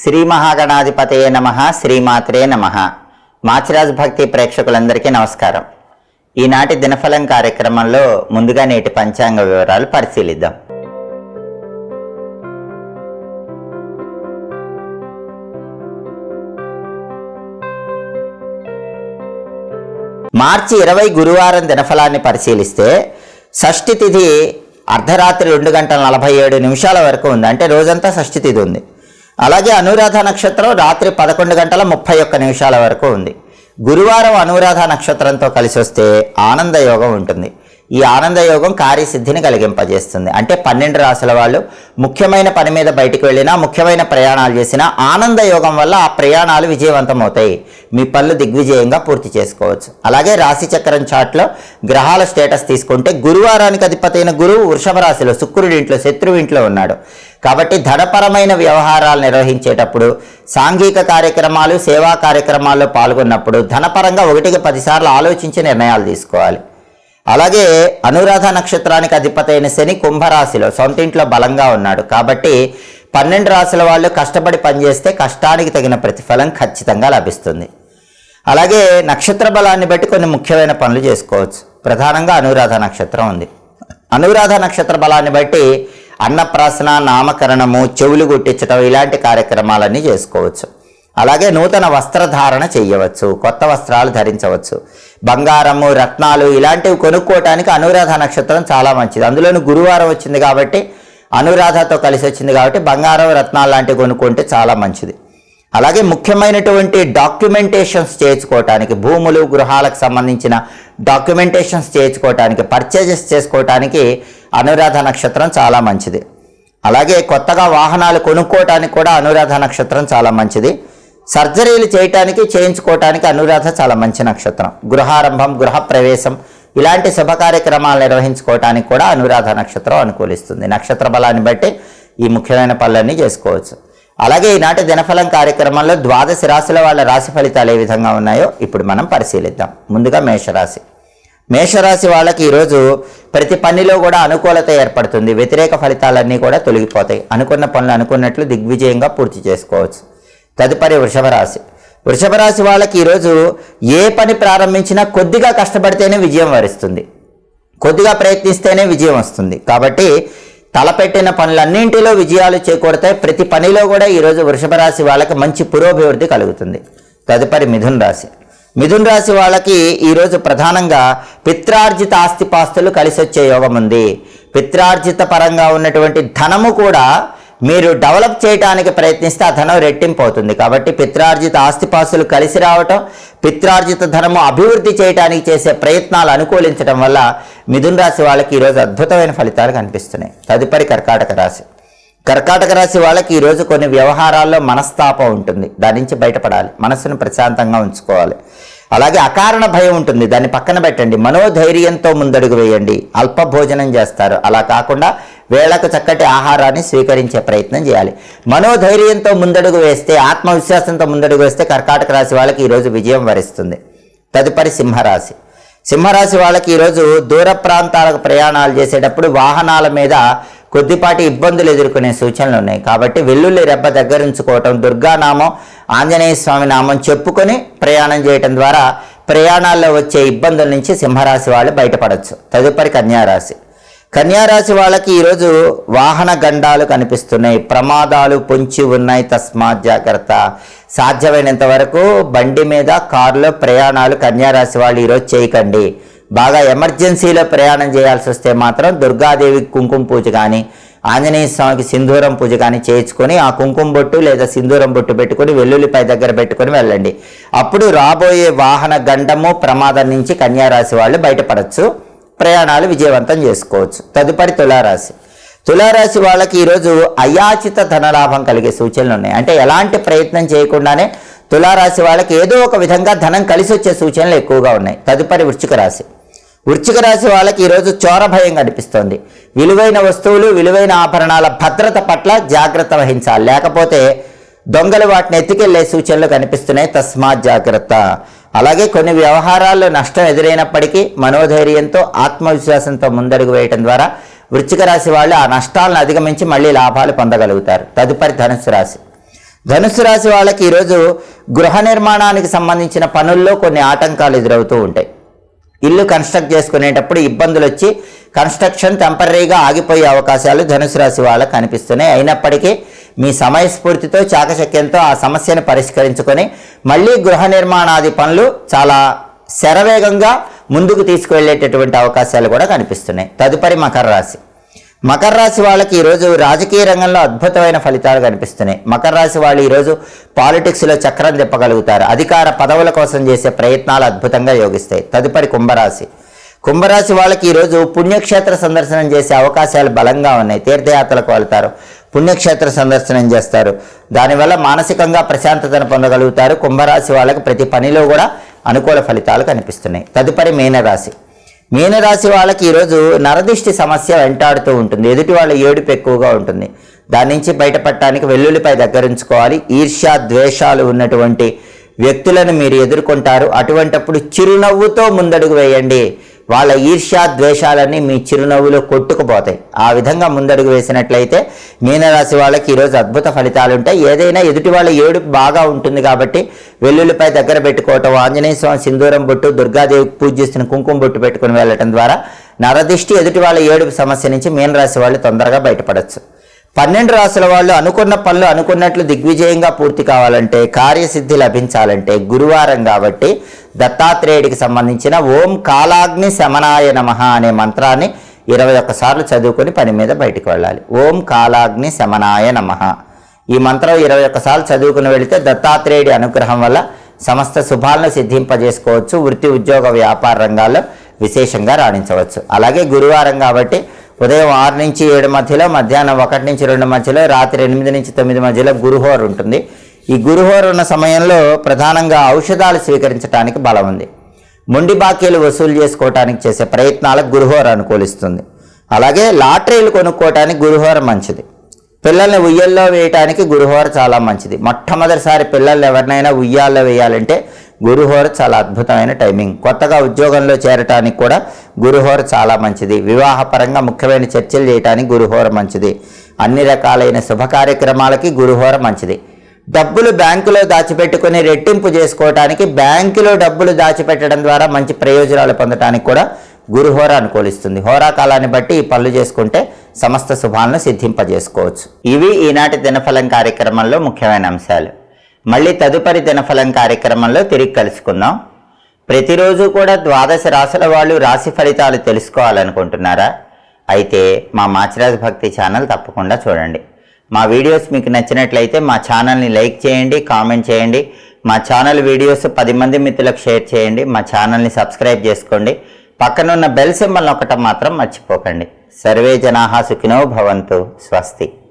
శ్రీ మహాగణాధిపతయే నమః. శ్రీమాత్రే నమః. మాచిరాజు భక్తి ప్రేక్షకులందరికీ నమస్కారం. ఈనాటి దినఫలం కార్యక్రమంలో ముందుగా నేటి పంచాంగ వివరాలు పరిశీలిద్దాం. మార్చి 20 గురువారం దినఫలాన్ని పరిశీలిస్తే షష్ఠి తిథి అర్ధరాత్రి 2:47 వరకు ఉంది. అంటే రోజంతా షష్ఠి తిథి ఉంది. అలాగే అనురాధ నక్షత్రం రాత్రి 11:31 వరకు ఉంది. గురువారం అనురాధ నక్షత్రంతో కలిసి వస్తే ఆనంద యోగం ఉంటుంది. ఈ ఆనంద యోగం కార్యసిద్ధిని కలిగింపజేస్తుంది. అంటే 12 రాశుల వాళ్ళు ముఖ్యమైన పని మీద బయటికి వెళ్ళినా, ముఖ్యమైన ప్రయాణాలు చేసినా ఆనంద యోగం వల్ల ఆ ప్రయాణాలు విజయవంతం అవుతాయి. మీ పనులు దిగ్విజయంగా పూర్తి చేసుకోవచ్చు. అలాగే రాశి చక్రం చాట్లో గ్రహాల స్టేటస్ తీసుకుంటే గురువారానికి అధిపతైన గురువు వృషభ రాశిలో, శుక్రుడి ఇంట్లో, శత్రువు ఇంట్లో ఉన్నాడు. కాబట్టి ధనపరమైన వ్యవహారాలు నిర్వహించేటప్పుడు, సాంఘిక కార్యక్రమాలు, సేవా కార్యక్రమాల్లో పాల్గొన్నప్పుడు ధనపరంగా 1కి 10 సార్లు ఆలోచించి నిర్ణయాలు తీసుకోవాలి. అలాగే అనురాధ నక్షత్రానికి అధిపతైన శని కుంభరాశిలో సొంత ఇంట్లో బలంగా ఉన్నాడు. కాబట్టి 12 రాశుల వాళ్ళు కష్టపడి పనిచేస్తే కష్టానికి తగిన ప్రతిఫలం ఖచ్చితంగా లభిస్తుంది. అలాగే నక్షత్ర బలాన్ని బట్టి కొన్ని ముఖ్యమైన పనులు చేసుకోవచ్చు. ప్రధానంగా అనురాధ నక్షత్రం ఉంది. అనురాధ నక్షత్ర బలాన్ని బట్టి అన్నప్రాసన, నామకరణము, చెవులు గుట్టించడం ఇలాంటి కార్యక్రమాలన్నీ చేసుకోవచ్చు. అలాగే నూతన వస్త్రధారణ చేయవచ్చు, కొత్త వస్త్రాలు ధరించవచ్చు. బంగారము, రత్నాలు ఇలాంటివి కొనుక్కోవటానికి అనురాధ నక్షత్రం చాలా మంచిది. అందులోని గురువారం వచ్చింది కాబట్టి, అనురాధతో కలిసి వచ్చింది కాబట్టి బంగారం, రత్నాలు లాంటివి కొనుక్కుంటే చాలా మంచిది. అలాగే ముఖ్యమైనటువంటి డాక్యుమెంటేషన్స్ చేయించుకోవటానికి, భూములు, గృహాలకు సంబంధించిన డాక్యుమెంటేషన్స్ చేయించుకోవటానికి, పర్చేజెస్ చేసుకోవటానికి అనురాధ నక్షత్రం చాలా మంచిది. అలాగే కొత్తగా వాహనాలు కొనుక్కోవటానికి కూడా అనురాధ నక్షత్రం చాలా మంచిది. సర్జరీలు చేయటానికి, చేయించుకోవటానికి అనురాధ చాలా మంచి నక్షత్రం. గృహారంభం, గృహప్రవేశం ఇలాంటి శుభ కార్యక్రమాలు నిర్వహించుకోవటానికి కూడా అనురాధ నక్షత్రం అనుకూలిస్తుంది. నక్షత్ర బలాన్ని బట్టి ఈ ముఖ్యమైన పనులన్నీ చేసుకోవచ్చు. అలాగే ఈనాటి దినఫలం కార్యక్రమంలో 12 రాశుల వాళ్ళ రాశి ఫలితాలు ఏ విధంగా ఉన్నాయో ఇప్పుడు మనం పరిశీలిద్దాం. ముందుగా మేషరాశి. మేషరాశి వాళ్ళకి ఈరోజు ప్రతి పనిలో కూడా అనుకూలత ఏర్పడుతుంది. వ్యతిరేక ఫలితాలన్నీ కూడా తొలగిపోతాయి. అనుకున్న పనులు అనుకున్నట్లు దిగ్విజయంగా పూర్తి చేసుకోవచ్చు. తదుపరి వృషభ రాశి. వృషభ రాశి వాళ్ళకి ఈరోజు ఏ పని ప్రారంభించినా కొద్దిగా కష్టపడితేనే విజయం వరిస్తుంది, కొద్దిగా ప్రయత్నిస్తేనే విజయం వస్తుంది. కాబట్టి తలపెట్టిన పనులన్నింటిలో విజయాలు చేకూడతాయి. ప్రతి పనిలో కూడా ఈరోజు వృషభ రాశి వాళ్ళకి మంచి పురోభివృద్ధి కలుగుతుంది. తదుపరి మిథున్ రాశి. మిథున్ రాశి వాళ్ళకి ఈరోజు ప్రధానంగా పిత్రార్జిత ఆస్తిపాస్తులు కలిసి వచ్చే యోగం ఉంది. పిత్రార్జిత పరంగా ఉన్నటువంటి ధనము కూడా మీరు డెవలప్ చేయడానికి ప్రయత్నిస్తే ఆ ధనం రెట్టింపు అవుతుంది. కాబట్టి పిత్రార్జిత ఆస్తిపాస్తులు కలిసి రావటం, పిత్రార్జిత ధనము అభివృద్ధి చేయడానికి చేసే ప్రయత్నాలు అనుకూలించడం వల్ల మిథున్ రాశి వాళ్ళకి ఈరోజు అద్భుతమైన ఫలితాలు కనిపిస్తున్నాయి. తదుపరి కర్కాటక రాశి. కర్కాటక రాశి వాళ్ళకి ఈరోజు కొన్ని వ్యవహారాల్లో మనస్తాపం ఉంటుంది. దాని నుంచి బయటపడాలి. మనస్సును ప్రశాంతంగా ఉంచుకోవాలి. అలాగే అకారణ భయం ఉంటుంది, దాన్ని పక్కన పెట్టండి. మనోధైర్యంతో ముందడుగు వేయండి. అల్ప భోజనం చేస్తారు, అలా కాకుండా వేళకు చక్కటి ఆహారాన్ని స్వీకరించే ప్రయత్నం చేయాలి. మనోధైర్యంతో ముందడుగు వేస్తే, ఆత్మవిశ్వాసంతో ముందడుగు వేస్తే కర్కాటక రాశి వాళ్ళకి ఈరోజు విజయం వరిస్తుంది. తదుపరి సింహరాశి. సింహరాశి వాళ్ళకి ఈరోజు దూర ప్రాంతాలకు ప్రయాణాలు చేసేటప్పుడు వాహనాల మీద కొద్దిపాటి ఇబ్బందులు ఎదుర్కొనే సూచనలు ఉన్నాయి. కాబట్టి వెల్లుల్లి రెబ్బ దగ్గర ఉంచుకోవటం, దుర్గానామం, ఆంజనేయ స్వామి నామం చెప్పుకొని ప్రయాణం చేయటం ద్వారా ప్రయాణాల్లో వచ్చే ఇబ్బందుల నుంచి సింహరాశి వాళ్ళు బయటపడవచ్చు. తదుపరి కన్యారాశి. కన్యారాశి వాళ్ళకి ఈరోజు వాహన గండాలు కనిపిస్తున్నాయి, ప్రమాదాలు పొంచి ఉన్నాయి. తస్మాత్ జాగ్రత్త. సాధ్యమైనంత వరకు బండి మీద, కారులో ప్రయాణాలు కన్యారాశి వాళ్ళు ఈరోజు చేయకండి. బాగా ఎమర్జెన్సీలో ప్రయాణం చేయాల్సి వస్తే మాత్రం దుర్గాదేవికి కుంకుమ పూజ కానీ, ఆంజనేయ స్వామికి సింధూరం పూజ కానీ చేయించుకొని ఆ కుంకుమ బొట్టు లేదా సింధూరం బొట్టు పెట్టుకొని వెల్లుల్లిపై దగ్గర పెట్టుకొని వెళ్ళండి. అప్పుడు రాబోయే వాహన గండము, ప్రమాదం నుంచి కన్యారాశి వాళ్ళు బయటపడవచ్చు. ప్రయాణాలు విజయవంతం చేసుకోవచ్చు. తదుపరి తులారాశి. తులారాశి వాళ్ళకి ఈరోజు అయాచిత ధనలాభం కలిగే సూచనలు ఉన్నాయి. అంటే ఎలాంటి ప్రయత్నం చేయకుండానే తులారాశి వాళ్ళకి ఏదో ఒక విధంగా ధనం కలిసి వచ్చే సూచనలు ఎక్కువగా ఉన్నాయి. తదుపరి వృశ్చిక రాశి. వృశ్చిక రాశి వాళ్ళకి ఈరోజు చోర భయం కనిపిస్తోంది. విలువైన వస్తువులు, విలువైన ఆభరణాల భద్రత పట్ల జాగ్రత్త వహించాలి. లేకపోతే దొంగలు వాటిని ఎత్తుకెళ్లే సూచనలు కనిపిస్తున్నాయి. తస్మాత్ జాగ్రత్త. అలాగే కొన్ని వ్యవహారాల్లో నష్టం ఎదురైనప్పటికీ మనోధైర్యంతో, ఆత్మవిశ్వాసంతో ముందడుగు వేయటం ద్వారా వృశ్చిక రాశి వాళ్ళు ఆ నష్టాలను అధిగమించి మళ్ళీ లాభాలు పొందగలుగుతారు. తదుపరి ధనుస్సు రాశి. ధనుసు రాశి వాళ్ళకి ఈరోజు గృహ నిర్మాణానికి సంబంధించిన పనుల్లో కొన్ని ఆటంకాలు ఎదురవుతూ ఉంటాయి. ఇల్లు కన్స్ట్రక్ట్ చేసుకునేటప్పుడు ఇబ్బందులు వచ్చి కన్స్ట్రక్షన్ టెంపరీగా ఆగిపోయే అవకాశాలు ధనుసు రాశి వాళ్ళకు కనిపిస్తున్నాయి. అయినప్పటికీ మీ సమయస్ఫూర్తితో చాకచక్యంతో ఆ సమస్యను పరిష్కరించుకొని మళ్ళీ గృహ నిర్మాణాది పనులు చాలా శరవేగంగా ముందుకు తీసుకువెళ్ళేటటువంటి అవకాశాలు కూడా కనిపిస్తున్నాయి. తదుపరి మకర రాశి. మకర రాశి వాళ్ళకి ఈరోజు రాజకీయ రంగంలో అద్భుతమైన ఫలితాలు కనిపిస్తున్నాయి. మకర రాశి వాళ్ళు ఈరోజు పాలిటిక్స్లో చక్రం తిప్పగలుగుతారు. అధికార పదవుల కోసం చేసే ప్రయత్నాలు అద్భుతంగా యోగిస్తాయి. తదుపరి కుంభరాశి. కుంభరాశి వాళ్ళకి ఈరోజు పుణ్యక్షేత్ర సందర్శనం చేసే అవకాశాలు బలంగా ఉన్నాయి. తీర్థయాత్రలకు వెళ్తారు, పుణ్యక్షేత్ర సందర్శనం చేస్తారు. దానివల్ల మానసికంగా ప్రశాంతతను పొందగలుగుతారు. కుంభరాశి వాళ్ళకి ప్రతి పనిలో కూడా అనుకూల ఫలితాలు కనిపిస్తున్నాయి. తదుపరి మీనరాశి. మీనరాశి వాళ్ళకి ఈరోజు నరదిష్టి సమస్య వెంటాడుతూ ఉంటుంది. ఎదుటి వాళ్ళ ఏడుపు ఎక్కువగా ఉంటుంది. దాని నుంచి బయటపడటానికి వెల్లుల్లిపై దగ్గరుంచుకోవాలి. ఈర్ష్య ద్వేషాలు ఉన్నటువంటి వ్యక్తులను మీరు ఎదుర్కొంటారు. అటువంటప్పుడు చిరునవ్వుతో ముందడుగు వేయండి. వాళ్ళ ఈర్ష్య ద్వేషాలన్నీ మీ చిరునవ్వులో కొట్టుకుపోతాయి. ఆ విధంగా ముందడుగు వేసినట్లయితే మీనరాశి వాళ్ళకి ఈరోజు అద్భుత ఫలితాలు ఉంటాయి. ఏదైనా ఎదుటి వాళ్ళ ఏడుపు బాగా ఉంటుంది కాబట్టి వెల్లుల్లిపై దగ్గర పెట్టుకోవటం, ఆంజనేయ స్వామి సింధూరం బొట్టు, దుర్గాదేవికి పూజ చేసిన కుంకుమ బొట్టు పెట్టుకుని వెళ్ళటం ద్వారా నరదిష్టి, ఎదుటి వాళ్ళ ఏడుపు సమస్య నుంచి మీనరాశి వాళ్ళు తొందరగా బయటపడవచ్చు. 12 రాశుల వాళ్ళు అనుకున్న పనులు అనుకున్నట్లు దిగ్విజయంగా పూర్తి కావాలంటే, కార్యసిద్ధి లభించాలంటే గురువారం కాబట్టి దత్తాత్రేయుడికి సంబంధించిన ఓం కాలాగ్ని శమనాయ నమః అనే మంత్రాన్ని 21 సార్లు చదువుకొని పని మీద బయటకు వెళ్ళాలి. ఓం కాలాగ్ని శమనాయ నమః ఈ మంత్రం 21 సార్లు చదువుకుని వెళితే దత్తాత్రేయుడి అనుగ్రహం వల్ల సమస్త శుభాలను సిద్ధింపజేసుకోవచ్చు. వృత్తి, ఉద్యోగ, వ్యాపార రంగాల్లో విశేషంగా రాణించవచ్చు. అలాగే గురువారం కాబట్టి ఉదయం 6 నుంచి 7 మధ్యలో, మధ్యాహ్నం 1 నుంచి 2 మధ్యలో, రాత్రి 8 నుంచి 9 మధ్యలో గురుహోర ఉంటుంది. ఈ గురుహోర ఉన్న సమయంలో ప్రధానంగా ఔషధాలు స్వీకరించడానికి బలం ఉంది. మొండి బాకీలు వసూలు చేసుకోవడానికి చేసే ప్రయత్నాలకు గురుహోర అనుకూలిస్తుంది. అలాగే లాటరీలు కొనుక్కోవటానికి గురుహోర మంచిది. పిల్లల్ని ఉయ్యల్లో వేయటానికి గురుహోర చాలా మంచిది. మొట్టమొదటిసారి పిల్లల్ని ఎవరినైనా ఉయ్యాల్లో వేయాలంటే గురుహోర చాలా అద్భుతమైన టైమింగ్. కొత్తగా ఉద్యోగంలో చేరటానికి కూడా గురుహోర చాలా మంచిది. వివాహపరంగా ముఖ్యమైన చర్చలు చేయడానికి గురుహోర మంచిది. అన్ని రకాలైన శుభ కార్యక్రమాలకి గురుహోర మంచిది. డబ్బులు బ్యాంకులో దాచిపెట్టుకుని రెట్టింపు చేసుకోవటానికి, బ్యాంకులో డబ్బులు దాచిపెట్టడం ద్వారా మంచి ప్రయోజనాలు పొందడానికి కూడా గురుహోర అనుకూలిస్తుంది. హోరాకాలాన్ని బట్టి ఈ పనులు చేసుకుంటే సమస్త శుభాలను సిద్ధింపజేసుకోవచ్చు. ఇవి ఈనాటి దినఫలం కార్యక్రమంలో ముఖ్యమైన అంశాలు. మళ్ళీ తదుపరి దినఫలం కార్యక్రమంలో తిరిగి కలుసుకుందాం. ప్రతిరోజు కూడా 12 రాశుల వాళ్ళు రాశి ఫలితాలు తెలుసుకోవాలనుకుంటున్నారా? అయితే మా మాచిరాజు భక్తి ఛానల్ తప్పకుండా చూడండి. మా వీడియోస్ మీకు నచ్చినట్లయితే మా ఛానల్ని లైక్ చేయండి, కామెంట్ చేయండి. మా ఛానల్ వీడియోస్ 10 మంది మిత్రులకు షేర్ చేయండి. మా ఛానల్ని సబ్స్క్రైబ్ చేసుకోండి. పక్కనున్న బెల్ సింబల్ నొక్కటం మాత్రం మర్చిపోకండి. సర్వే జనాః సుఖినో భవంతు. స్వస్తి.